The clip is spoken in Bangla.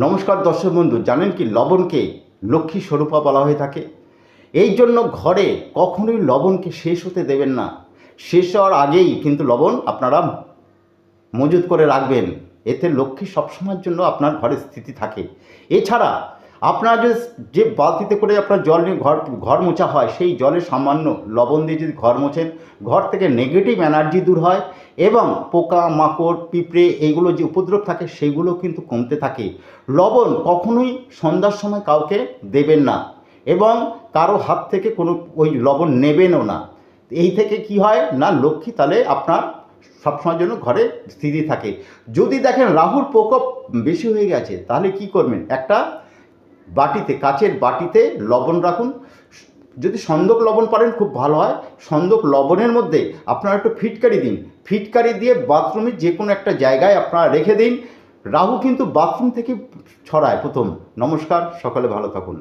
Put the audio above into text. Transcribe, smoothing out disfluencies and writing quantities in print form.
নমস্কার দর্শক বন্ধু, জানেন কি লবণকে লক্ষ্মী স্বরূপা বলা হয়ে থাকে। এই জন্য ঘরে কখনোই লবণকে শেষ হতে দেবেন না। শেষ হওয়ার আগেই কিন্তু লবণ আপনারা মজুত করে রাখবেন, এতে লক্ষ্মী সবসময়ের জন্য আপনার ঘরে স্থিতি থাকে। এছাড়া আপনার যে বালতিতে করে আপনার জল নিয়ে ঘর মোছা হয়, সেই জলে সামান্য লবণ দিয়ে যদি ঘর মোছেন, ঘর থেকে নেগেটিভ এনার্জি দূর হয় এবং পোকা মাকড় পিঁপড়ে এইগুলো যে উপদ্রব থাকে সেগুলো কিন্তু কমতে থাকে। লবণ কখনোই সন্ধ্যার সময় কাউকে দেবেন না এবং কারো হাত থেকে কোনো ওই লবণ নেবেনও না। এই থেকে কি হয় না, লক্ষ্মী তাহলে আপনার সবসময়ের জন্য ঘরে স্থিতি থাকে। যদি দেখেন রাহুর প্রকোপ বেশি হয়ে গেছে, তাহলে কি করবেন, একটা বাটিতে, কাচের বাটিতে লবণ রাখুন। যদি সন্দক লবণ পারেন খুব ভালো হয়। সন্দক লবণের মধ্যে আপনারা একটু ফিটকারি দিন, ফিটকারি দিয়ে বাথরুমের যে কোনো একটা জায়গায় আপনারা রেখে দিন। রাহু কিন্তু বাথরুম থেকে ছড়ায় প্রথম। নমস্কার, সকলে ভালো থাকুন।